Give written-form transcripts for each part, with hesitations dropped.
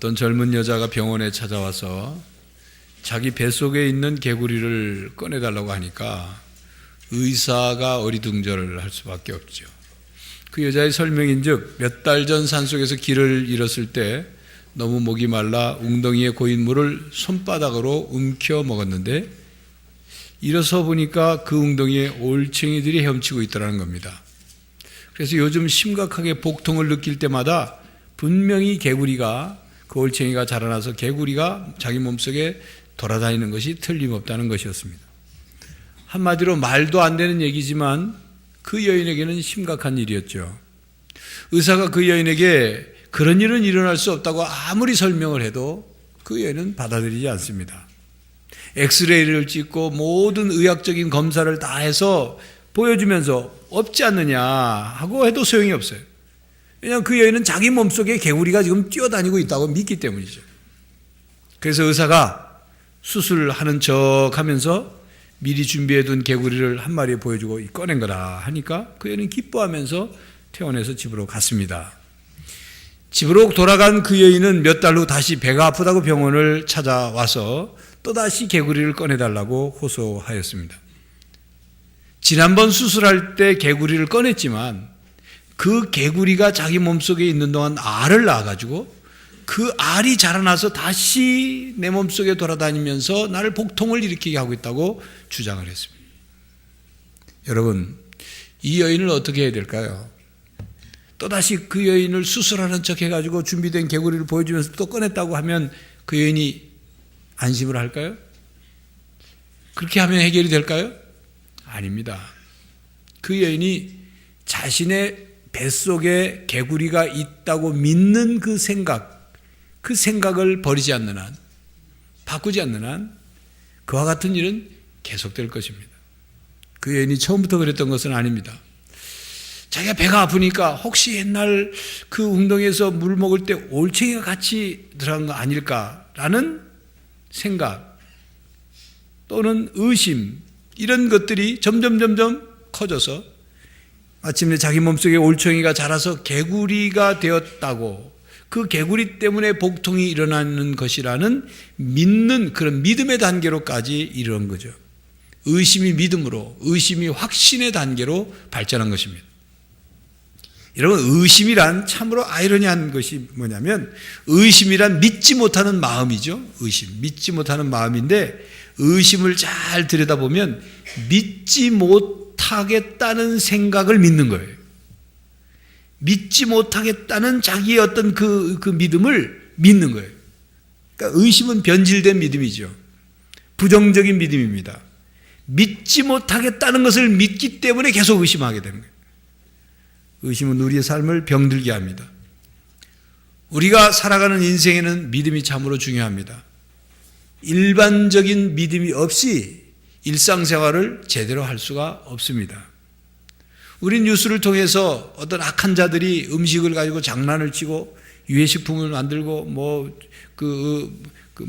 어떤 젊은 여자가 병원에 찾아와서 자기 뱃속에 있는 개구리를 꺼내달라고 하니까 의사가 어리둥절을 할 수밖에 없죠. 그 여자의 설명인즉 몇 달 전 산속에서 길을 잃었을 때 너무 목이 말라 웅덩이에 고인 물을 손바닥으로 움켜 먹었는데 일어서 보니까 그 웅덩이에 올챙이들이 헤엄치고 있더라는 겁니다. 그래서 요즘 심각하게 복통을 느낄 때마다 분명히 개구리가 그 올챙이가 자라나서 개구리가 자기 몸속에 돌아다니는 것이 틀림없다는 것이었습니다. 한마디로 말도 안 되는 얘기지만 그 여인에게는 심각한 일이었죠. 의사가 그 여인에게 그런 일은 일어날 수 없다고 아무리 설명을 해도 그 여인은 받아들이지 않습니다. 엑스레이를 찍고 모든 의학적인 검사를 다 해서 보여주면서 없지 않느냐 하고 해도 소용이 없어요. 왜냐하면 그 여인은 자기 몸속에 개구리가 지금 뛰어다니고 있다고 믿기 때문이죠. 그래서 의사가 수술하는 척 하면서 미리 준비해둔 개구리를 한 마리 보여주고 꺼낸 거라 하니까 그 여인은 기뻐하면서 퇴원해서 집으로 갔습니다. 집으로 돌아간 그 여인은 몇 달 후 다시 배가 아프다고 병원을 찾아와서 또다시 개구리를 꺼내달라고 호소하였습니다. 지난번 수술할 때 개구리를 꺼냈지만 그 개구리가 자기 몸속에 있는 동안 알을 낳아가지고 그 알이 자라나서 다시 내 몸속에 돌아다니면서 나를 복통을 일으키게 하고 있다고 주장을 했습니다. 여러분, 이 여인을 어떻게 해야 될까요? 또다시 그 여인을 수술하는 척 해가지고 준비된 개구리를 보여주면서 또 꺼냈다고 하면 그 여인이 안심을 할까요? 그렇게 하면 해결이 될까요? 아닙니다. 그 여인이 자신의 뱃속에 개구리가 있다고 믿는 그 생각을 버리지 않는 한, 바꾸지 않는 한 그와 같은 일은 계속될 것입니다. 그 여인이 처음부터 그랬던 것은 아닙니다. 자기가 배가 아프니까 혹시 옛날 그 웅덩이에서 물 먹을 때 올챙이가 같이 들어간 거 아닐까라는 생각 또는 의심, 이런 것들이 점점 커져서 마침내 자기 몸속에 올챙이가 자라서 개구리가 되었다고, 그 개구리 때문에 복통이 일어나는 것이라는 믿는 그런 믿음의 단계로까지 이르는 거죠. 의심이 믿음으로, 의심이 확신의 단계로 발전한 것입니다. 여러분, 의심이란 참으로 아이러니한 것이 뭐냐면 의심이란 믿지 못하는 마음이죠. 의심, 믿지 못하는 마음인데 의심을 잘 들여다보면 믿지 못하겠다는 생각을 믿는 거예요. 믿지 못하겠다는 자기의 어떤 그 믿음을 믿는 거예요. 그러니까 의심은 변질된 믿음이죠. 부정적인 믿음입니다. 믿지 못하겠다는 것을 믿기 때문에 계속 의심하게 되는 거예요. 의심은 우리의 삶을 병들게 합니다. 우리가 살아가는 인생에는 믿음이 참으로 중요합니다. 일반적인 믿음이 없이 일상생활을 제대로 할 수가 없습니다. 우린 뉴스를 통해서 어떤 악한 자들이 음식을 가지고 장난을 치고 유해식품을 만들고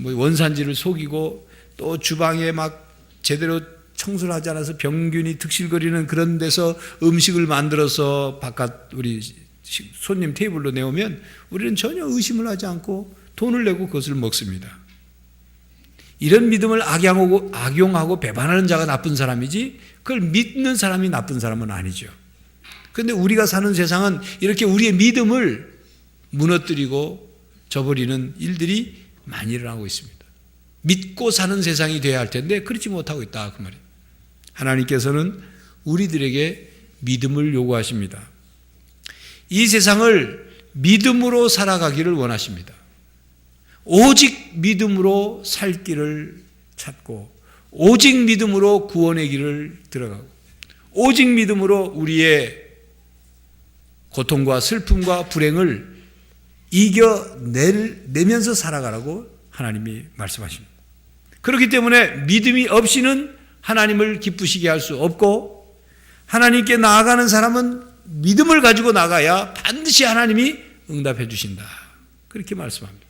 원산지를 속이고 또 주방에 막 제대로 청소를 하지 않아서 병균이 득실거리는 그런 데서 음식을 만들어서 바깥 우리 손님 테이블로 내오면 우리는 전혀 의심을 하지 않고 돈을 내고 그것을 먹습니다. 이런 믿음을 악용하고 배반하는 자가 나쁜 사람이지 그걸 믿는 사람이 나쁜 사람은 아니죠. 그런데 우리가 사는 세상은 이렇게 우리의 믿음을 무너뜨리고 저버리는 일들이 많이 일어나고 있습니다. 믿고 사는 세상이 돼야 할 텐데 그렇지 못하고 있다 그 말이에요. 하나님께서는 우리들에게 믿음을 요구하십니다. 이 세상을 믿음으로 살아가기를 원하십니다. 오직 믿음으로 살 길을 찾고 오직 믿음으로 구원의 길을 들어가고 오직 믿음으로 우리의 고통과 슬픔과 불행을 이겨내면서 살아가라고 하나님이 말씀하십니다. 그렇기 때문에 믿음이 없이는 하나님을 기쁘시게 할 수 없고 하나님께 나아가는 사람은 믿음을 가지고 나가야 반드시 하나님이 응답해 주신다. 그렇게 말씀합니다.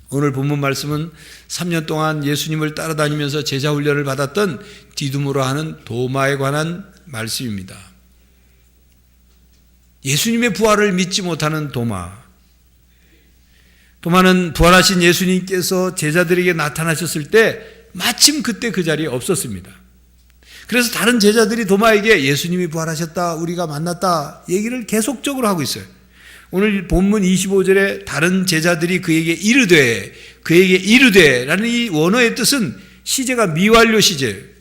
오늘 본문 말씀은 3년 동안 예수님을 따라다니면서 제자 훈련을 받았던 디두모로 하는 도마에 관한 말씀입니다. 예수님의 부활을 믿지 못하는 도마, 도마는 부활하신 예수님께서 제자들에게 나타나셨을 때 마침 그때 그 자리에 없었습니다. 그래서 다른 제자들이 도마에게 예수님이 부활하셨다, 우리가 만났다 얘기를 계속적으로 하고 있어요. 오늘 본문 25절에 다른 제자들이 그에게 이르되 라는 이 원어의 뜻은 시제가 미완료 시제예요.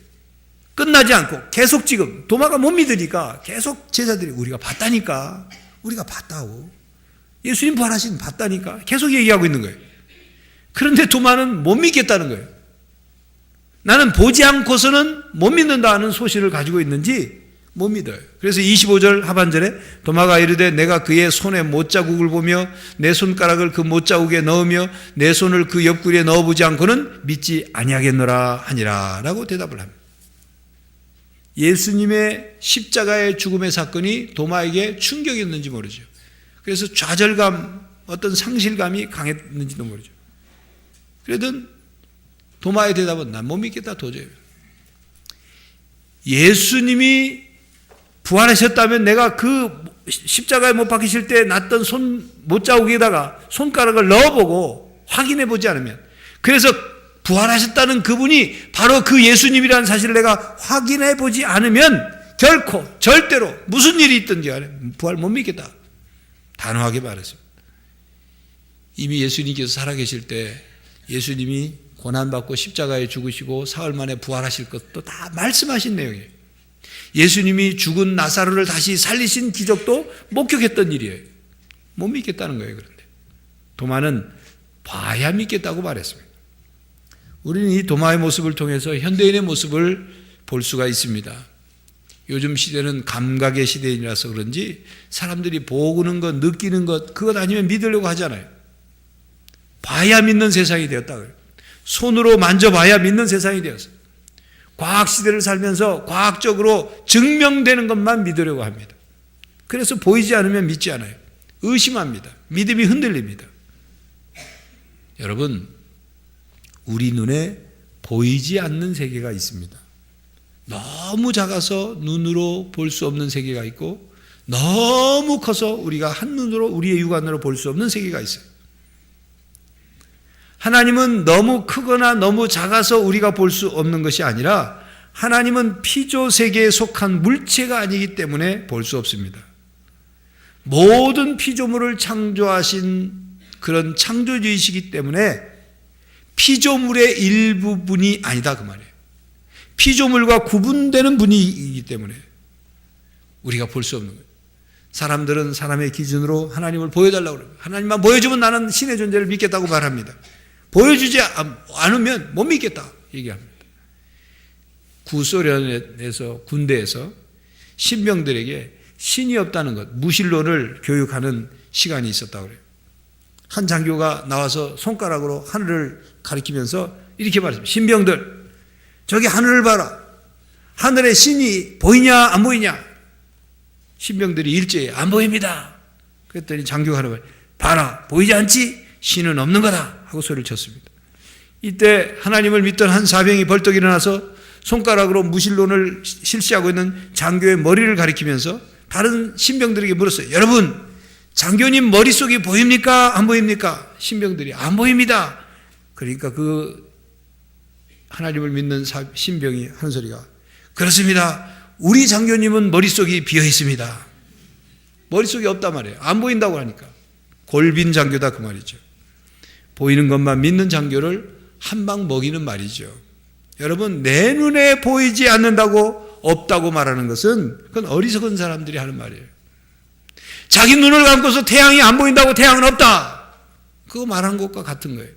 끝나지 않고 계속 지금 도마가 못 믿으니까 계속 제자들이 우리가 봤다니까, 우리가 봤다고, 예수님 부활하신 봤다니까 계속 얘기하고 있는 거예요. 그런데 도마는 못 믿겠다는 거예요. 나는 보지 않고서는 못 믿는다는 소신을 가지고 있는지 못 믿어요. 그래서 25절 하반절에 도마가 이르되 내가 그의 손에 못자국을 보며 내 손가락을 그 못자국에 넣으며 내 손을 그 옆구리에 넣어보지 않고는 믿지 아니하겠노라 하니라 라고 대답을 합니다. 예수님의 십자가의 죽음의 사건이 도마에게 충격이었는지 모르죠. 그래서 좌절감, 어떤 상실감이 강했는지도 모르죠. 그래도 도마의 대답은 난 못 믿겠다 도저히. 예수님이 부활하셨다면 내가 그 십자가에 못 박히실 때 났던 손 못자국에다가 손가락을 넣어보고 확인해 보지 않으면, 그래서 부활하셨다는 그분이 바로 그 예수님이라는 사실을 내가 확인해 보지 않으면 결코 절대로 무슨 일이 있든지 간에 부활 못 믿겠다 단호하게 말했습니다. 이미 예수님께서 살아계실 때 예수님이 고난받고 십자가에 죽으시고 사흘 만에 부활하실 것도 다 말씀하신 내용이에요. 예수님이 죽은 나사로를 다시 살리신 기적도 목격했던 일이에요. 못 믿겠다는 거예요. 그런데 도마는 봐야 믿겠다고 말했습니다. 우리는 이 도마의 모습을 통해서 현대인의 모습을 볼 수가 있습니다. 요즘 시대는 감각의 시대이라서 그런지 사람들이 보는 것, 느끼는 것, 그것 아니면 믿으려고 하잖아요. 봐야 믿는 세상이 되었다 그래요. 손으로 만져봐야 믿는 세상이 되었어요. 과학시대를 살면서 과학적으로 증명되는 것만 믿으려고 합니다. 그래서 보이지 않으면 믿지 않아요. 의심합니다. 믿음이 흔들립니다. 여러분, 우리 눈에 보이지 않는 세계가 있습니다. 너무 작아서 눈으로 볼 수 없는 세계가 있고, 너무 커서 우리가 한눈으로, 우리의 육안으로 볼 수 없는 세계가 있어요. 하나님은 너무 크거나 너무 작아서 우리가 볼 수 없는 것이 아니라 하나님은 피조 세계에 속한 물체가 아니기 때문에 볼 수 없습니다. 모든 피조물을 창조하신 그런 창조주이시기 때문에 피조물의 일부분이 아니다 그 말이에요. 피조물과 구분되는 분이기 때문에 우리가 볼 수 없는 거예요. 사람들은 사람의 기준으로 하나님을 보여달라고 그래요. 하나님만 보여주면 나는 신의 존재를 믿겠다고 말합니다. 보여주지 않으면 못 믿겠다 얘기합니다. 구소련에서, 군대에서 신병들에게 신이 없다는 것, 무신론을 교육하는 시간이 있었다고 그래요. 한 장교가 나와서 손가락으로 하늘을 가리키면서 이렇게 말했습니다. 신병들, 저기 하늘을 봐라. 하늘에 신이 보이냐 안 보이냐? 신병들이 일제히 안 보입니다. 그랬더니 장교가 하는 거예요. 봐라, 보이지 않지? 신은 없는 거다 하고 소리를 쳤습니다. 이때 하나님을 믿던 한 사병이 벌떡 일어나서 손가락으로 무신론을 실시하고 있는 장교의 머리를 가리키면서 다른 신병들에게 물었어요. 여러분, 장교님 머릿속이 보입니까? 안 보입니까? 신병들이 안 보입니다. 그러니까 그 하나님을 믿는 신병이 하는 소리가, 그렇습니다. 우리 장교님은 머릿속이 비어 있습니다. 머릿속이 없단 말이에요. 안 보인다고 하니까. 골빈 장교다 그 말이죠. 보이는 것만 믿는 장교를 한 방 먹이는 말이죠. 여러분, 내 눈에 보이지 않는다고 없다고 말하는 것은 그건 어리석은 사람들이 하는 말이에요. 자기 눈을 감고서 태양이 안 보인다고 태양은 없다, 그거 말하는 것과 같은 거예요.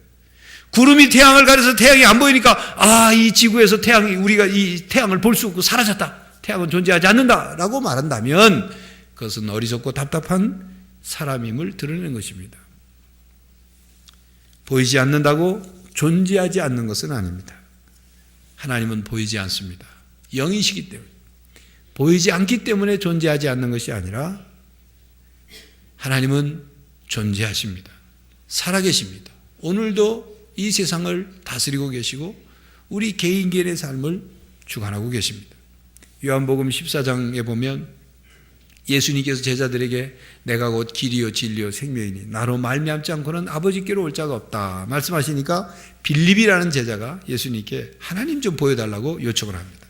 구름이 태양을 가려서 태양이 안 보이니까 이 지구에서 우리가 이 태양을 볼 수 없고 사라졌다, 태양은 존재하지 않는다라고 말한다면 그것은 어리석고 답답한 사람임을 드러내는 것입니다. 보이지 않는다고 존재하지 않는 것은 아닙니다. 하나님은 보이지 않습니다. 영이시기 때문에. 보이지 않기 때문에 존재하지 않는 것이 아니라 하나님은 존재하십니다. 살아계십니다. 오늘도 이 세상을 다스리고 계시고 우리 개인의 삶을 주관하고 계십니다. 요한복음 14장에 보면 예수님께서 제자들에게 내가 곧 길이요 진리요 생명이니 나로 말미암지 않고는 아버지께로 올 자가 없다 말씀하시니까 빌립이라는 제자가 예수님께 하나님 좀 보여달라고 요청을 합니다.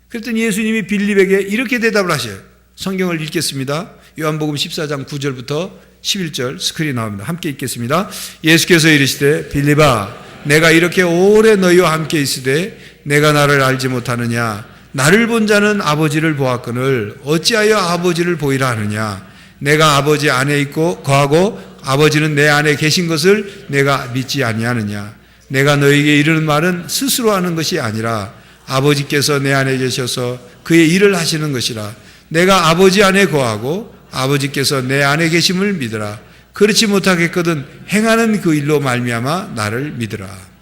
그랬더니 예수님이 빌립에게 이렇게 대답을 하셔요. 성경을 읽겠습니다. 요한복음 14장 9절부터 11절 스크린 나옵니다. 함께 읽겠습니다. 예수께서 이르시되 빌립아 내가 이렇게 오래 너희와 함께 있으되 내가 나를 알지 못하느냐 나를 본 자는 아버지를 보았거늘 어찌하여 아버지를 보이라 하느냐 내가 아버지 안에 있고 거하고 아버지는 내 안에 계신 것을 내가 믿지 아니하느냐 내가 너희에게 이르는 말은 스스로 하는 것이 아니라 아버지께서 내 안에 계셔서 그의 일을 하시는 것이라 내가 아버지 안에 거하고 아버지께서 내 안에 계심을 믿으라 그렇지 못하겠거든 행하는 그 일로 말미암아 나를 믿으라.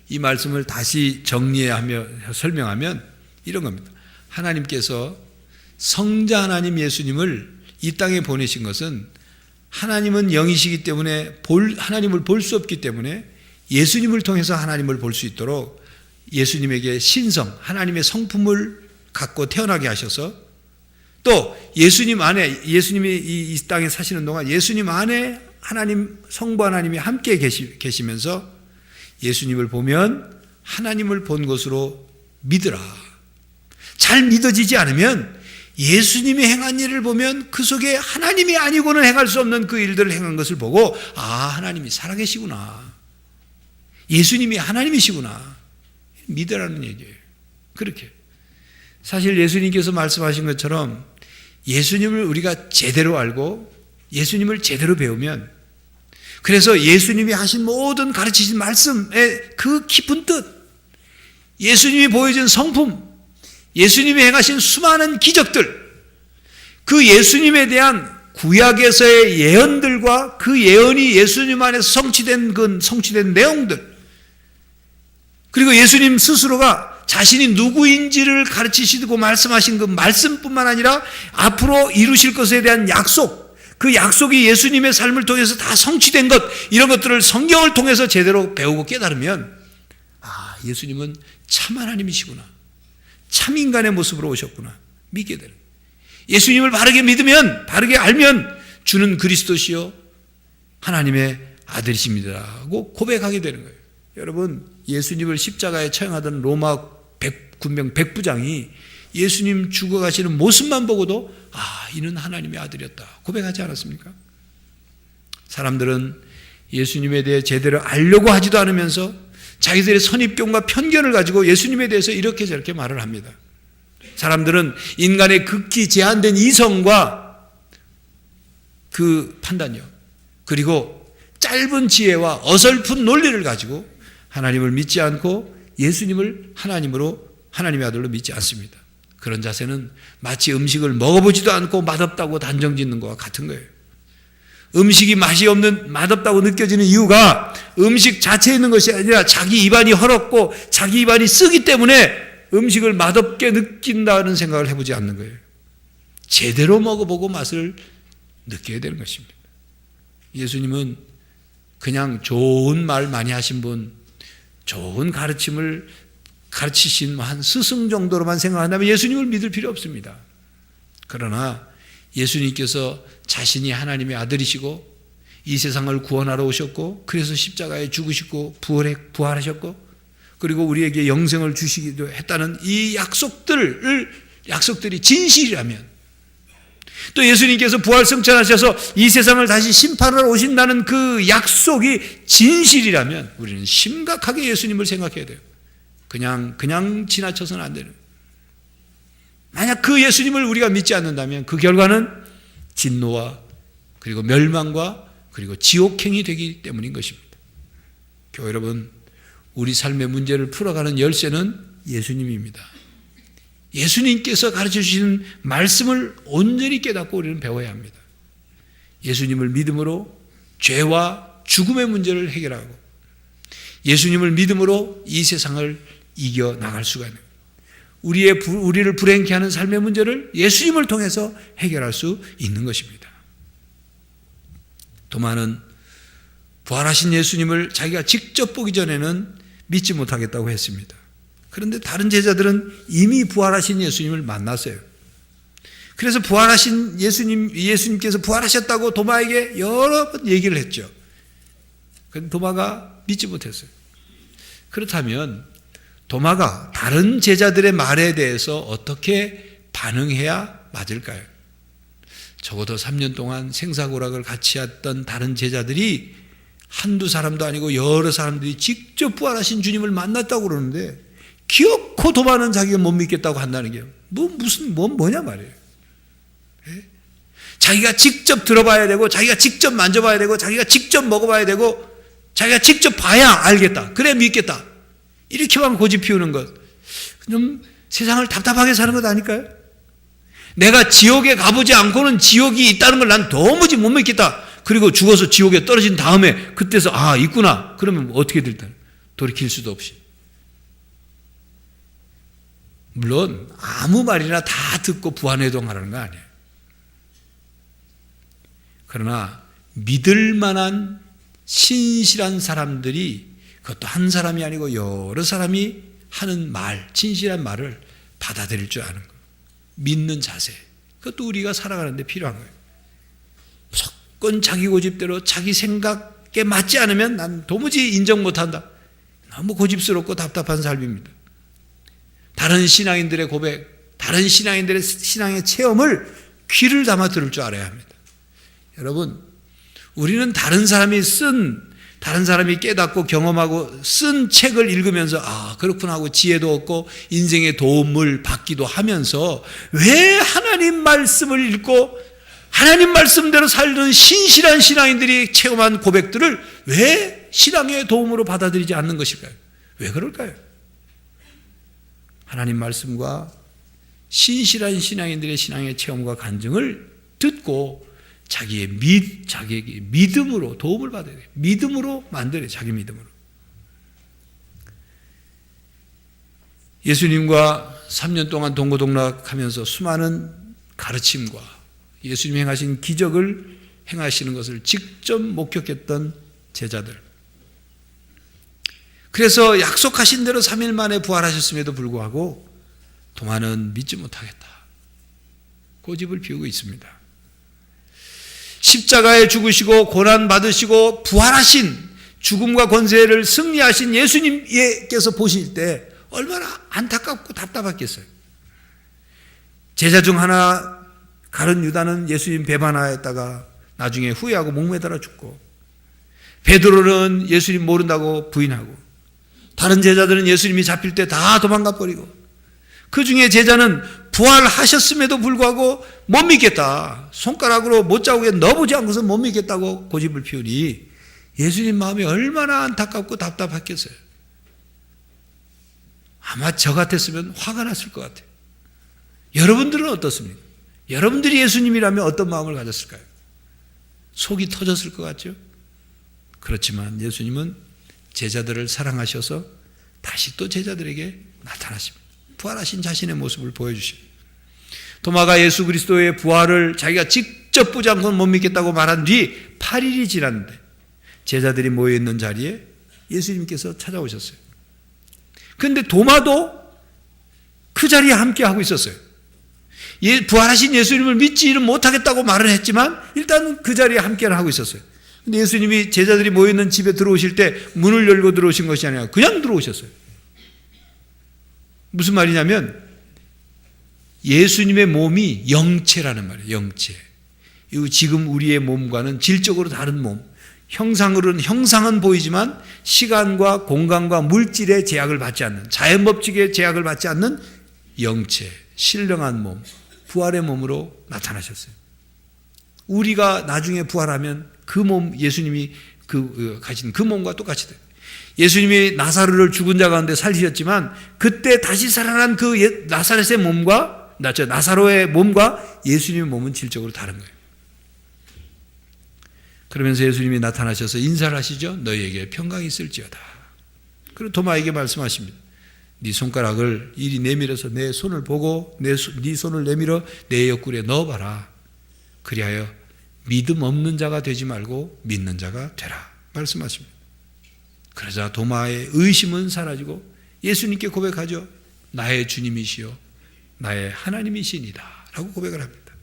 이 말씀을 다시 정리하며 설명하면 이런 겁니다. 하나님께서 성자 하나님 예수님을 이 땅에 보내신 것은 하나님은 영이시기 때문에 하나님을 볼 수 없기 때문에 예수님을 통해서 하나님을 볼 수 있도록 예수님에게 신성, 하나님의 성품을 갖고 태어나게 하셔서 또 예수님 안에 예수님이 이 땅에 사시는 동안 예수님 안에 하나님 성부 하나님이 함께 계시면서 예수님을 보면 하나님을 본 것으로 믿으라. 잘 믿어지지 않으면 예수님이 행한 일을 보면 그 속에 하나님이 아니고는 행할 수 없는 그 일들을 행한 것을 보고 하나님이 살아계시구나. 예수님이 하나님이시구나. 믿으라는 얘기예요. 그렇게. 사실 예수님께서 말씀하신 것처럼 예수님을 우리가 제대로 알고 예수님을 제대로 배우면 그래서 예수님이 하신 모든 가르치신 말씀의 그 깊은 뜻, 예수님이 보여준 성품, 예수님이 행하신 수많은 기적들, 그 예수님에 대한 구약에서의 예언들과 그 예언이 예수님 안에서 성취된 내용들, 그리고 예수님 스스로가 자신이 누구인지를 가르치시고 말씀하신 그 말씀뿐만 아니라 앞으로 이루실 것에 대한 약속, 그 약속이 예수님의 삶을 통해서 다 성취된 것, 이런 것들을 성경을 통해서 제대로 배우고 깨달으면 예수님은 참 하나님이시구나, 참 인간의 모습으로 오셨구나 믿게 되는. 예수님을 바르게 믿으면, 바르게 알면 주는 그리스도시요 하나님의 아들이십니다라고 고백하게 되는 거예요. 여러분, 예수님을 십자가에 처형하던 로마 군병 백부장이 예수님 죽어가시는 모습만 보고도 이는 하나님의 아들이었다 고백하지 않았습니까? 사람들은 예수님에 대해 제대로 알려고 하지도 않으면서 자기들의 선입견과 편견을 가지고 예수님에 대해서 이렇게 저렇게 말을 합니다. 사람들은 인간의 극히 제한된 이성과 그 판단력, 그리고 짧은 지혜와 어설픈 논리를 가지고 하나님을 믿지 않고 예수님을 하나님의 아들로 믿지 않습니다. 그런 자세는 마치 음식을 먹어보지도 않고 맛없다고 단정짓는 것과 같은 거예요. 음식이 맛없다고 느껴지는 이유가 음식 자체에 있는 것이 아니라 자기 입안이 헐었고 자기 입안이 쓰기 때문에 음식을 맛없게 느낀다는 생각을 해보지 않는 거예요. 제대로 먹어보고 맛을 느껴야 되는 것입니다. 예수님은 그냥 좋은 말 많이 하신 분, 좋은 가르침을 가르치신 한 스승 정도로만 생각한다면 예수님을 믿을 필요 없습니다. 그러나 예수님께서 자신이 하나님의 아들이시고 이 세상을 구원하러 오셨고 그래서 십자가에 죽으시고 부활하셨고 그리고 우리에게 영생을 주시기도 했다는 이 약속들이 진실이라면, 또 예수님께서 부활 승천하셔서 이 세상을 다시 심판하러 오신다는 그 약속이 진실이라면 우리는 심각하게 예수님을 생각해야 돼요. 그냥 지나쳐서는 안 되는. 만약 그 예수님을 우리가 믿지 않는다면 그 결과는 진노와 그리고 멸망과 그리고 지옥행이 되기 때문인 것입니다. 교회 여러분, 우리 삶의 문제를 풀어가는 열쇠는 예수님입니다. 예수님께서 가르쳐 주시는 말씀을 온전히 깨닫고 우리는 배워야 합니다. 예수님을 믿음으로 죄와 죽음의 문제를 해결하고 예수님을 믿음으로 이 세상을 이겨나갈 수가 있는, 우리를 불행케 하는 삶의 문제를 예수님을 통해서 해결할 수 있는 것입니다. 도마는 부활하신 예수님을 자기가 직접 보기 전에는 믿지 못하겠다고 했습니다. 그런데 다른 제자들은 이미 부활하신 예수님을 만났어요. 그래서 부활하신 예수님께서 부활하셨다고 도마에게 여러 번 얘기를 했죠. 그런데 도마가 믿지 못했어요. 그렇다면 도마가 다른 제자들의 말에 대해서 어떻게 반응해야 맞을까요? 적어도 3년 동안 생사고락을 같이 했던 다른 제자들이 한두 사람도 아니고 여러 사람들이 직접 부활하신 주님을 만났다고 그러는데 기어코 도마는 자기가 못 믿겠다고 한다는 게 뭐냐 말이에요. 예? 자기가 직접 들어봐야 되고 자기가 직접 만져봐야 되고 자기가 직접 먹어봐야 되고 자기가 직접 봐야 알겠다. 그래 믿겠다. 이렇게만 고집 피우는 것. 좀 세상을 답답하게 사는 것 아닐까요? 내가 지옥에 가보지 않고는 지옥이 있다는 걸 난 도무지 못 믿겠다. 그리고 죽어서 지옥에 떨어진 다음에 그때서 있구나. 그러면 어떻게 될까? 돌이킬 수도 없이. 물론 아무 말이나 다 듣고 부안해동하라는 거 아니에요. 그러나 믿을 만한 신실한 사람들이 그것도 한 사람이 아니고 여러 사람이 하는 말, 진실한 말을 받아들일 줄 아는 거예요. 믿는 자세. 그것도 우리가 살아가는데 필요한 거예요. 무조건 자기 고집대로 자기 생각에 맞지 않으면 난 도무지 인정 못한다. 너무 고집스럽고 답답한 삶입니다. 다른 신앙인들의 고백, 다른 신앙인들의 신앙의 체험을 귀를 담아 들을 줄 알아야 합니다. 여러분, 우리는 다른 사람이 깨닫고 경험하고 쓴 책을 읽으면서 그렇구나 하고 지혜도 얻고 인생의 도움을 받기도 하면서 왜 하나님 말씀을 읽고 하나님 말씀대로 살던 신실한 신앙인들이 체험한 고백들을 왜 신앙의 도움으로 받아들이지 않는 것일까요? 왜 그럴까요? 하나님 말씀과 신실한 신앙인들의 신앙의 체험과 간증을 듣고 자기에게 믿음으로 도움을 받아야 돼요. 믿음으로 만들어요. 자기 믿음으로. 예수님과 3년 동안 동고동락하면서 수많은 가르침과 예수님이 행하신 기적을 행하시는 것을 직접 목격했던 제자들. 그래서 약속하신 대로 3일 만에 부활하셨음에도 불구하고 도마는 믿지 못하겠다. 고집을 피우고 있습니다. 십자가에 죽으시고 고난받으시고 부활하신 죽음과 권세를 승리하신 예수님께서 보실 때 얼마나 안타깝고 답답했겠어요. 제자 중 하나 가룟 유다는 예수님 배반하였다가 나중에 후회하고 목매달아 죽고, 베드로는 예수님 모른다고 부인하고, 다른 제자들은 예수님이 잡힐 때 다 도망가 버리고, 그 중에 제자는 부활하셨음에도 불구하고 못 믿겠다. 손가락으로 못자국에 넣어보지 않고서 못 믿겠다고 고집을 피우니 예수님 마음이 얼마나 안타깝고 답답했겠어요. 아마 저 같았으면 화가 났을 것 같아요. 여러분들은 어떻습니까? 여러분들이 예수님이라면 어떤 마음을 가졌을까요? 속이 터졌을 것 같죠? 그렇지만 예수님은 제자들을 사랑하셔서 다시 또 제자들에게 나타나십니다. 부활하신 자신의 모습을 보여주십니다. 도마가 예수 그리스도의 부활을 자기가 직접 보지 않고는 못 믿겠다고 말한 뒤 8일이 지났는데 제자들이 모여있는 자리에 예수님께서 찾아오셨어요. 그런데 도마도 그 자리에 함께 하고 있었어요. 부활하신 예수님을 믿지는 못하겠다고 말을 했지만 일단 그 자리에 함께를 하고 있었어요. 근데 예수님이 제자들이 모여있는 집에 들어오실 때 문을 열고 들어오신 것이 아니라 그냥 들어오셨어요. 무슨 말이냐면 예수님의 몸이 영체라는 말이에요. 영체. 지금 우리의 몸과는 질적으로 다른 몸. 형상은 보이지만 시간과 공간과 물질의 제약을 받지 않는, 자연법칙의 제약을 받지 않는 영체, 신령한 몸, 부활의 몸으로 나타나셨어요. 우리가 나중에 부활하면 그 몸, 예수님이 가진 그 몸과 똑같이 돼요. 예수님이 나사로를 죽은 자 가운데 살리셨지만 그때 다시 살아난 그 나사렛의 몸과 나사로의 몸과 예수님의 몸은 질적으로 다른 거예요. 그러면서 예수님이 나타나셔서 인사를 하시죠. 너희에게 평강이 있을지어다. 그리고 도마에게 말씀하십니다. 네 손가락을 이리 내밀어서 내 손을 보고 네 손을 내밀어 내 옆구리에 넣어봐라. 그리하여 믿음 없는 자가 되지 말고 믿는 자가 되라. 말씀하십니다. 그러자 도마의 의심은 사라지고 예수님께 고백하죠. 나의 주님이시요 나의 하나님이시니다 라고 고백을 합니다.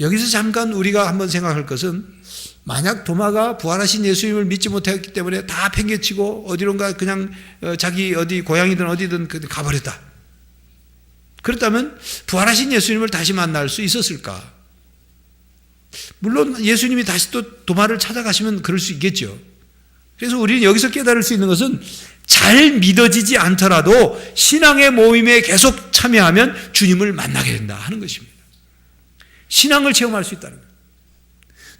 여기서 잠깐 우리가 한번 생각할 것은, 만약 도마가 부활하신 예수님을 믿지 못했기 때문에 다 팽개치고 어디론가 그냥 자기 어디 고향이든 어디든 가버렸다. 그렇다면 부활하신 예수님을 다시 만날 수 있었을까? 물론 예수님이 다시 또 도마를 찾아가시면 그럴 수 있겠죠. 그래서 우리는 여기서 깨달을 수 있는 것은, 잘 믿어지지 않더라도 신앙의 모임에 계속 참여하면 주님을 만나게 된다 하는 것입니다. 신앙을 체험할 수 있다는 거예요.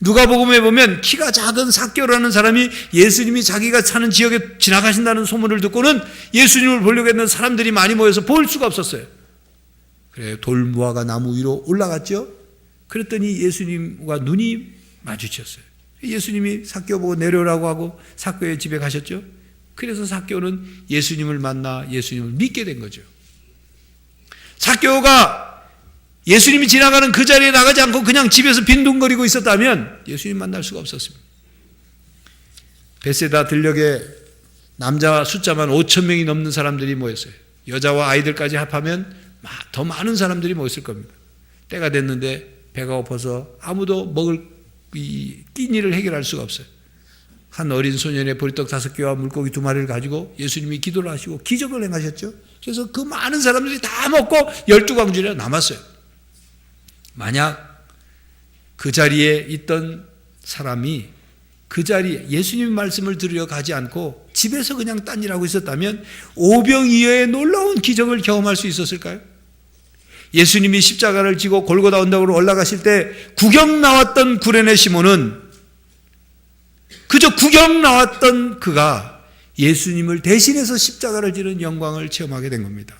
누가복음에 보면 키가 작은 삭개오라는 사람이 예수님이 자기가 사는 지역에 지나가신다는 소문을 듣고는 예수님을 보려고 했던 사람들이 많이 모여서 볼 수가 없었어요. 그래, 돌무화과 나무 위로 올라갔죠. 그랬더니 예수님과 눈이 마주쳤어요. 예수님이 삭개오 보고 내려오라고 하고 삭개오의 집에 가셨죠. 그래서 삭개오는 예수님을 만나 예수님을 믿게 된 거죠. 삭개오가 예수님이 지나가는 그 자리에 나가지 않고 그냥 집에서 빈둥거리고 있었다면 예수님 만날 수가 없었습니다. 베세다 들녘에 남자 숫자만 5,000명이 넘는 사람들이 모였어요. 여자와 아이들까지 합하면 더 많은 사람들이 모였을 겁니다. 때가 됐는데 배가 고파서 아무도 먹을 끼니를 해결할 수가 없어요. 한 어린 소년의 보리떡 5개와 물고기 2마리를 가지고 예수님이 기도를 하시고 기적을 행하셨죠. 그래서 그 많은 사람들이 다 먹고 12광주리가 남았어요. 만약 그 자리에 있던 사람이 그 자리에 예수님 말씀을 들으려 가지 않고 집에서 그냥 딴 일하고 있었다면 오병이어의 놀라운 기적을 경험할 수 있었을까요? 예수님이 십자가를 지고 골고다 언덕으로 올라가실 때 구경 나왔던 구레네 시몬은 그저 구경 나왔던 그가 예수님을 대신해서 십자가를 지는 영광을 체험하게 된 겁니다.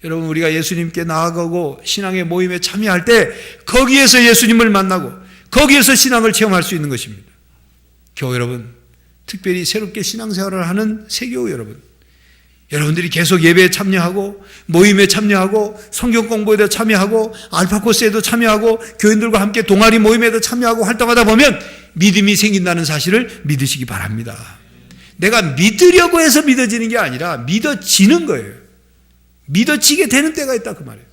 여러분, 우리가 예수님께 나아가고 신앙의 모임에 참여할 때 거기에서 예수님을 만나고 거기에서 신앙을 체험할 수 있는 것입니다. 교회 여러분, 특별히 새롭게 신앙생활을 하는 새교우 여러분, 여러분들이 계속 예배에 참여하고 모임에 참여하고 성경 공부에도 참여하고 알파 코스에도 참여하고 교인들과 함께 동아리 모임에도 참여하고 활동하다 보면 믿음이 생긴다는 사실을 믿으시기 바랍니다. 내가 믿으려고 해서 믿어지는 게 아니라 믿어지는 거예요. 믿어지게 되는 때가 있다 그 말이에요.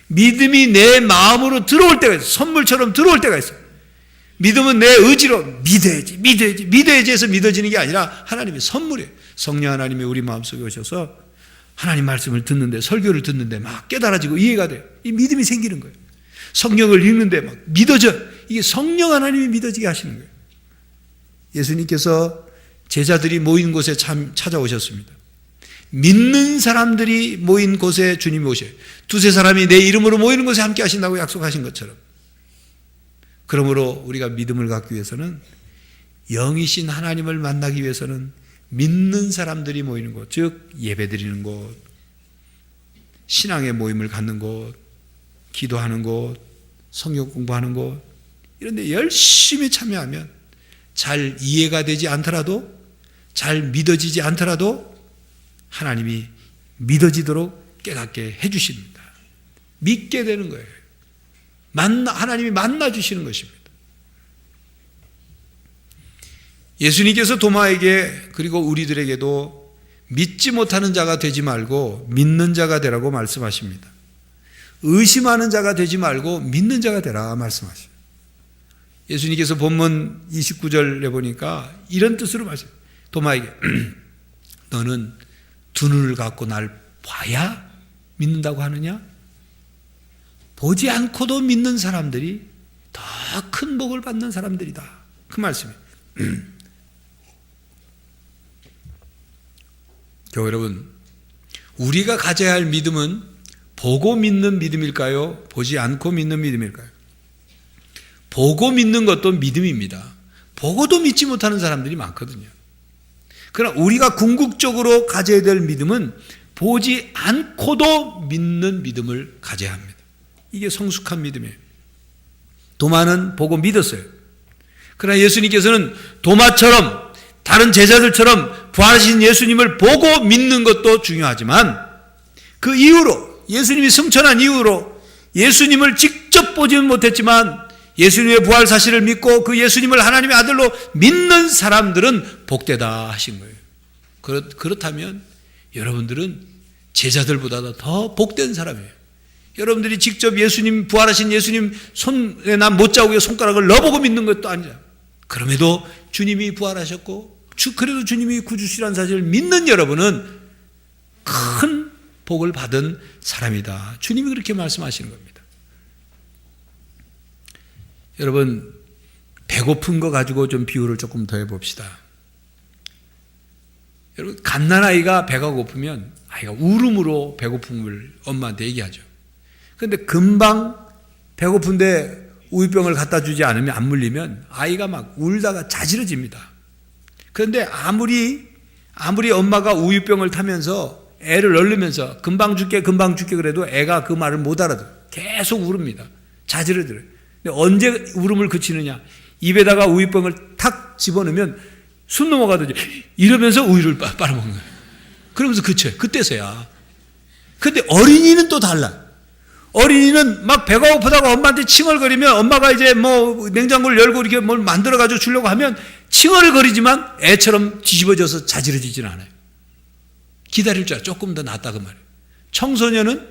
믿음이 내 마음으로 들어올 때가 있어요. 선물처럼 들어올 때가 있어요. 믿음은 내 의지로 믿어야지 해서 믿어지는 게 아니라 하나님의 선물이에요. 성령 하나님이 우리 마음속에 오셔서 하나님 말씀을 듣는데, 설교를 듣는데 막 깨달아지고 이해가 돼요. 이 믿음이 생기는 거예요. 성경을 읽는데 막 믿어져. 이게 성령 하나님이 믿어지게 하시는 거예요. 예수님께서 제자들이 모인 곳에 찾아오셨습니다. 믿는 사람들이 모인 곳에 주님이 오셔요. 2-3사람이 내 이름으로 모이는 곳에 함께 하신다고 약속하신 것처럼. 그러므로 우리가 믿음을 갖기 위해서는, 영이신 하나님을 만나기 위해서는 믿는 사람들이 모이는 곳, 즉 예배드리는 곳, 신앙의 모임을 갖는 곳, 기도하는 곳, 성경 공부하는 곳, 이런 데 열심히 참여하면 잘 이해가 되지 않더라도, 잘 믿어지지 않더라도 하나님이 믿어지도록 깨닫게 해주십니다. 믿게 되는 거예요. 하나님이 만나주시는 것입니다. 예수님께서 도마에게, 그리고 우리들에게도 믿지 못하는 자가 되지 말고 믿는 자가 되라고 말씀하십니다. 의심하는 자가 되지 말고 믿는 자가 되라 말씀하십니다. 예수님께서 본문 29절에 보니까 이런 뜻으로 말씀해요. 도마에게 너는 두 눈을 갖고 날 봐야 믿는다고 하느냐? 보지 않고도 믿는 사람들이 더 큰 복을 받는 사람들이다. 그 말씀이에요. 교회 여러분, 우리가 가져야 할 믿음은 보고 믿는 믿음일까요? 보지 않고 믿는 믿음일까요? 보고 믿는 것도 믿음입니다. 보고도 믿지 못하는 사람들이 많거든요. 그러나 우리가 궁극적으로 가져야 될 믿음은 보지 않고도 믿는 믿음을 가져야 합니다. 이게 성숙한 믿음이에요. 도마는 보고 믿었어요. 그러나 예수님께서는 도마처럼, 다른 제자들처럼 부활하신 예수님을 보고 믿는 것도 중요하지만, 그 이후로, 예수님이 승천한 이후로 예수님을 직접 보지는 못했지만 예수님의 부활 사실을 믿고 그 예수님을 하나님의 아들로 믿는 사람들은 복되다 하신 거예요. 그렇다면 여러분들은 제자들보다 더 복된 사람이에요. 여러분들이 직접 예수님, 부활하신 예수님 손에 난 못자국에 손가락을 넣어보고 믿는 것도 아니야. 그럼에도 주님이 부활하셨고 그래도 주님이 구주시라는 사실을 믿는 여러분은 큰 복을 받은 사람이다. 주님이 그렇게 말씀하시는 겁니다. 여러분, 배고픈 거 가지고 좀 비유를 조금 더 해봅시다. 여러분, 갓난아이가 배가 고프면 아이가 울음으로 배고픔을 엄마한테 얘기하죠. 그런데 금방 배고픈데 우유병을 갖다 주지 않으면, 안 물리면 아이가 막 울다가 자지러집니다. 그런데 아무리 엄마가 우유병을 타면서 애를 얼르면서 금방 줄게 그래도 애가 그 말을 못 알아들어요. 계속 울읍니다. 자지러들어요. 근데 언제 울음을 그치느냐? 입에다가 우유병을 탁 집어넣으면 숨 넘어가든지 이러면서 우유를 빨아먹는 거예요. 그러면서 그쳐요. 그때서야. 근데 어린이는 또 달라. 어린이는 막 배가 고프다고 엄마한테 칭얼거리면 엄마가 이제 뭐 냉장고를 열고 이렇게 뭘 만들어가지고 주려고 하면 칭얼거리지만 애처럼 뒤집어져서 자지러지진 않아요. 기다릴 줄 알아요. 조금 더 낫다 그 말이에요. 청소년은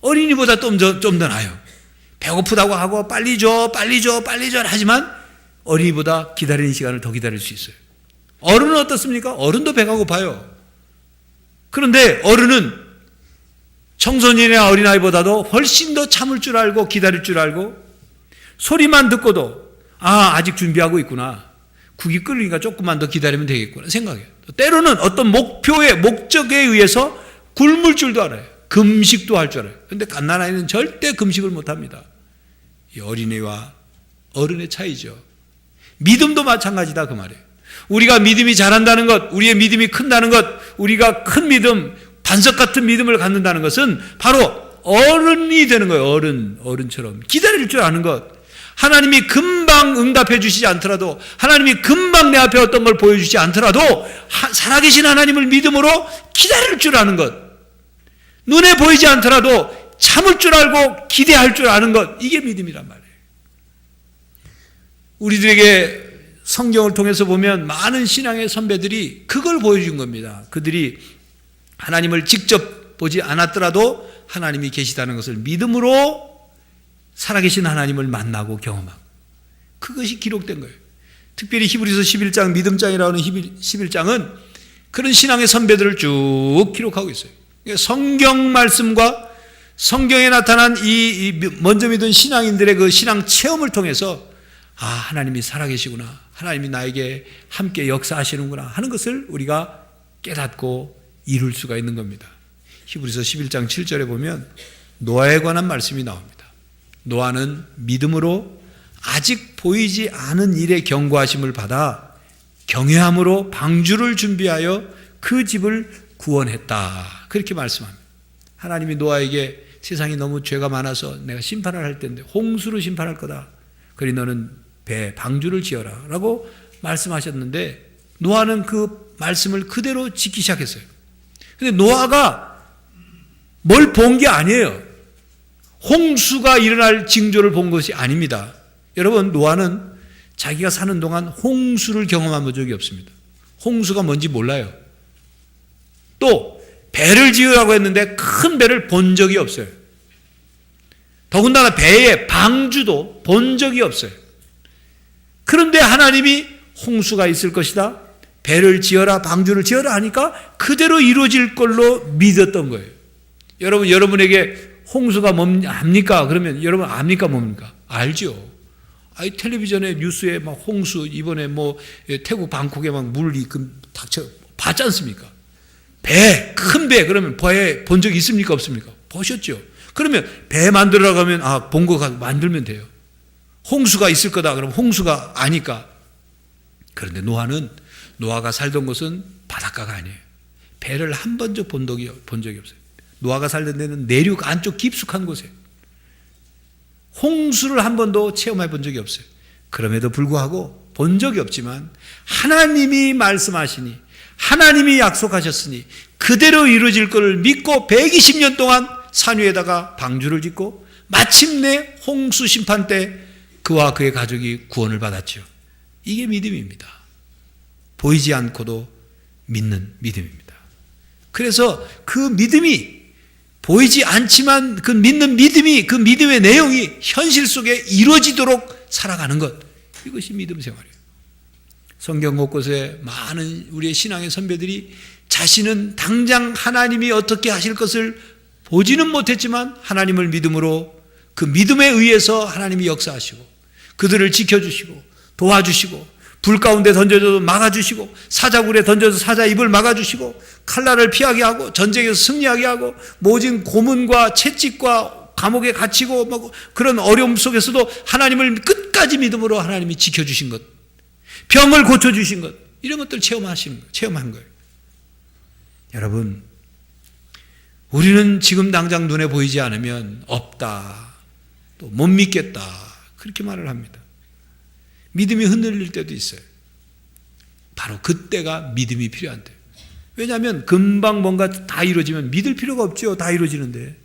어린이보다 좀 더 나아요. 배고프다고 하고 빨리 줘 하지만 어린이보다 기다리는 시간을 더 기다릴 수 있어요. 어른은 어떻습니까? 어른도 배가 고파요. 그런데 어른은 청소년이나 어린아이보다도 훨씬 더 참을 줄 알고 기다릴 줄 알고 소리만 듣고도 아직 준비하고 있구나. 국이 끓으니까 조금만 더 기다리면 되겠구나 생각해요. 때로는 어떤 목적에 의해서 굶을 줄도 알아요. 금식도 할 줄 알아요. 그런데 갓난아이는 절대 금식을 못합니다. 이 어린이와 어른의 차이죠. 믿음도 마찬가지다 그 말이에요. 우리가 믿음이 자란다는 것, 우리의 믿음이 큰다는 것, 우리가 큰 믿음, 반석 같은 믿음을 갖는다는 것은 바로 어른이 되는 거예요. 어른처럼 기다릴 줄 아는 것. 하나님이 금방 응답해 주시지 않더라도, 하나님이 금방 내 앞에 어떤 걸 보여주지 않더라도 살아계신 하나님을 믿음으로 기다릴 줄 아는 것. 눈에 보이지 않더라도 참을 줄 알고 기대할 줄 아는 것. 이게 믿음이란 말이에요. 우리들에게 성경을 통해서 보면 많은 신앙의 선배들이 그걸 보여준 겁니다. 그들이 하나님을 직접 보지 않았더라도 하나님이 계시다는 것을 믿음으로 살아계신 하나님을 만나고 경험하고, 그것이 기록된 거예요. 특별히 히브리서 11장, 믿음장이라고 하는 11장은 그런 신앙의 선배들을 쭉 기록하고 있어요. 성경 말씀과 성경에 나타난 이 먼저 믿은 신앙인들의 그 신앙 체험을 통해서 하나님이 살아계시구나, 하나님이 나에게 함께 역사하시는구나 하는 것을 우리가 깨닫고 이룰 수가 있는 겁니다. 히브리서 11장 7절에 보면 노아에 관한 말씀이 나옵니다. 노아는 믿음으로 아직 보이지 않은 일의 경고하심을 받아 경외함으로 방주를 준비하여 그 집을 구원했다. 그렇게 말씀합니다. 하나님이 노아에게 세상이 너무 죄가 많아서 내가 심판을 할 텐데 홍수로 심판할 거다. 그러니 너는 방주를 지어라 라고 말씀하셨는데 노아는 그 말씀을 그대로 지키기 시작했어요. 근데 노아가 뭘 본 게 아니에요. 홍수가 일어날 징조를 본 것이 아닙니다. 여러분, 노아는 자기가 사는 동안 홍수를 경험한 적이 없습니다. 홍수가 뭔지 몰라요. 또 배를 지으라고 했는데 큰 배를 본 적이 없어요. 더군다나 배에 방주도 본 적이 없어요. 그런데 하나님이 홍수가 있을 것이다, 배를 지어라, 방주를 지어라 하니까 그대로 이루어질 걸로 믿었던 거예요. 여러분에게 홍수가 압니까? 그러면 여러분 압니까? 뭡니까? 알죠. 텔레비전에 뉴스에 막 홍수, 이번에 태국 방콕에 막 물이 닥쳐 봤지 않습니까? 큰 배, 그러면 배에 본 적 있습니까? 없습니까? 보셨죠? 그러면 배 만들어라고 하면 본 거 만들면 돼요. 홍수가 있을 거다 그러면 홍수가 아니까. 그런데 노아가 살던 곳은 바닷가가 아니에요. 배를 한 번도 본 적이 없어요. 노아가 살던 데는 내륙 안쪽 깊숙한 곳이에요. 홍수를 한 번도 체험해 본 적이 없어요. 그럼에도 불구하고 본 적이 없지만 하나님이 말씀하시니, 하나님이 약속하셨으니 그대로 이루어질 것을 믿고 120년 동안 산 위에다가 방주를 짓고 마침내 홍수 심판 때 그와 그의 가족이 구원을 받았죠. 이게 믿음입니다. 보이지 않고도 믿는 믿음입니다. 그래서 그 믿음이 보이지 않지만 그 믿는 믿음이, 그 믿음의 내용이 현실 속에 이루어지도록 살아가는 것, 이것이 믿음 생활이에요. 성경 곳곳에 많은 우리의 신앙의 선배들이 자신은 당장 하나님이 어떻게 하실 것을 보지는 못했지만 하나님을 믿음으로, 그 믿음에 의해서 하나님이 역사하시고 그들을 지켜주시고 도와주시고 불 가운데 던져져도 막아주시고 사자굴에 던져서 사자 입을 막아주시고 칼날을 피하게 하고 전쟁에서 승리하게 하고 모진 고문과 채찍과 감옥에 갇히고 뭐 그런 어려움 속에서도 하나님을 끝까지 믿음으로 하나님이 지켜주신 것, 병을 고쳐주신 것, 이런 것들 체험한 거예요. 여러분, 우리는 지금 당장 눈에 보이지 않으면 없다, 또 못 믿겠다, 그렇게 말을 합니다. 믿음이 흔들릴 때도 있어요. 바로 그때가 믿음이 필요한 때예요. 왜냐하면 금방 뭔가 다 이루어지면 믿을 필요가 없죠. 다 이루어지는데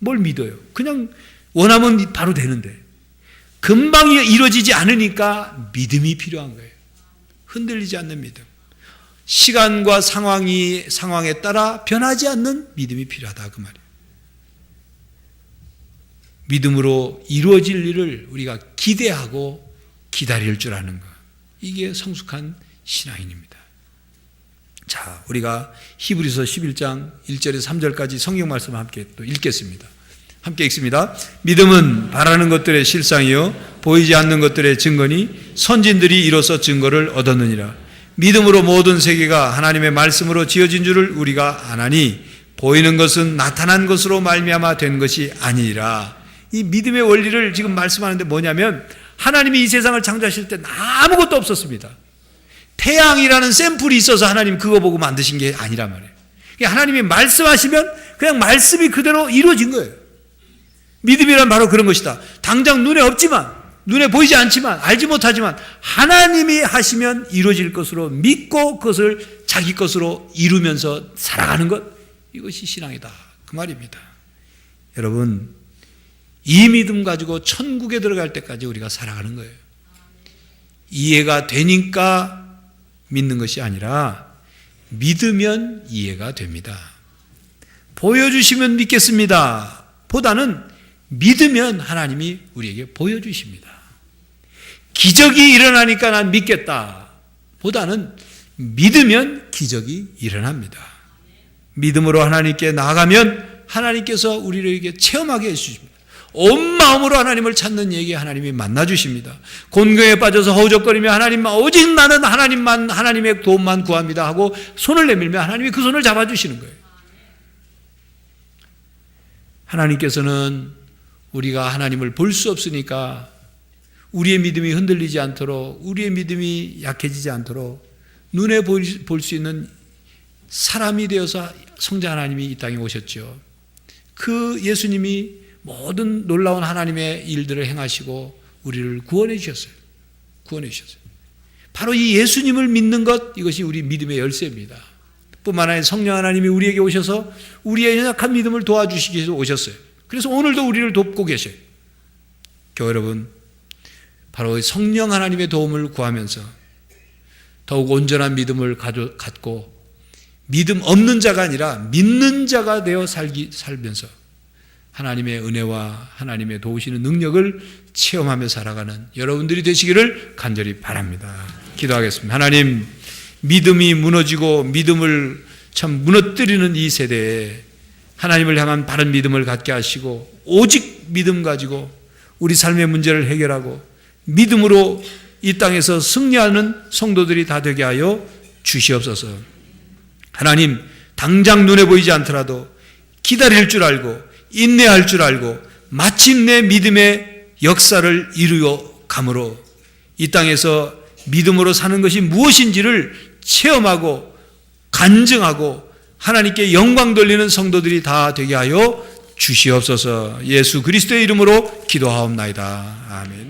뭘 믿어요? 그냥 원하면 바로 되는데 금방 이루어지지 않으니까 믿음이 필요한 거예요. 흔들리지 않는 믿음, 시간과 상황에 따라 변하지 않는 믿음이 필요하다, 그 말이에요. 믿음으로 이루어질 일을 우리가 기대하고 기다릴 줄 아는 것, 이게 성숙한 신앙인입니다. 자, 우리가 히브리서 11장 1절에서 3절까지 성경 말씀 함께 또 읽겠습니다. 함께 읽습니다. 믿음은 바라는 것들의 실상이요 보이지 않는 것들의 증거니 선진들이 이로써 증거를 얻었느니라. 믿음으로 모든 세계가 하나님의 말씀으로 지어진 줄을 우리가 아나니 보이는 것은 나타난 것으로 말미암아 된 것이 아니라. 이 믿음의 원리를 지금 말씀하는데 뭐냐면, 하나님이 이 세상을 창조하실 때 아무것도 없었습니다. 태양이라는 샘플이 있어서 하나님 그거 보고 만드신 게 아니란 말이에요. 하나님이 말씀하시면 그냥 말씀이 그대로 이루어진 거예요. 믿음이란 바로 그런 것이다. 당장 눈에 없지만, 눈에 보이지 않지만, 알지 못하지만 하나님이 하시면 이루어질 것으로 믿고 그것을 자기 것으로 이루면서 살아가는 것, 이것이 신앙이다, 그 말입니다. 여러분, 이 믿음 가지고 천국에 들어갈 때까지 우리가 살아가는 거예요. 이해가 되니까 믿는 것이 아니라 믿으면 이해가 됩니다. 보여주시면 믿겠습니다 보다는 믿으면 하나님이 우리에게 보여주십니다. 기적이 일어나니까 난 믿겠다 보다는 믿으면 기적이 일어납니다. 믿음으로 하나님께 나아가면 하나님께서 우리에게 체험하게 해주십니다. 온 마음으로 하나님을 찾는 얘기에 하나님이 만나주십니다. 곤경에 빠져서 허우적거리며 하나님만, 오직 나는 하나님의 도움만 구합니다 하고 손을 내밀면 하나님이 그 손을 잡아주시는 거예요. 하나님께서는 우리가 하나님을 볼 수 없으니까 우리의 믿음이 흔들리지 않도록, 우리의 믿음이 약해지지 않도록 눈에 볼 수 있는 사람이 되어서 성자 하나님이 이 땅에 오셨죠. 그 예수님이 모든 놀라운 하나님의 일들을 행하시고 우리를 구원해 주셨어요. 바로 이 예수님을 믿는 것, 이것이 우리 믿음의 열쇠입니다. 뿐만 아니라 성령 하나님이 우리에게 오셔서 우리의 연약한 믿음을 도와주시기 위해서 오셨어요. 그래서 오늘도 우리를 돕고 계셔요. 교회 여러분, 바로 성령 하나님의 도움을 구하면서 더욱 온전한 믿음을 갖고 믿음 없는 자가 아니라 믿는 자가 되어 살면서 하나님의 은혜와 하나님의 도우시는 능력을 체험하며 살아가는 여러분들이 되시기를 간절히 바랍니다. 기도하겠습니다. 하나님, 믿음이 무너지고 믿음을 참 무너뜨리는 이 세대에 하나님을 향한 바른 믿음을 갖게 하시고 오직 믿음 가지고 우리 삶의 문제를 해결하고 믿음으로 이 땅에서 승리하는 성도들이 다 되게 하여 주시옵소서. 하나님, 당장 눈에 보이지 않더라도 기다릴 줄 알고 인내할 줄 알고 마침내 믿음의 역사를 이루어 감으로 이 땅에서 믿음으로 사는 것이 무엇인지를 체험하고 간증하고 하나님께 영광 돌리는 성도들이 다 되게 하여 주시옵소서. 예수 그리스도의 이름으로 기도하옵나이다. 아멘.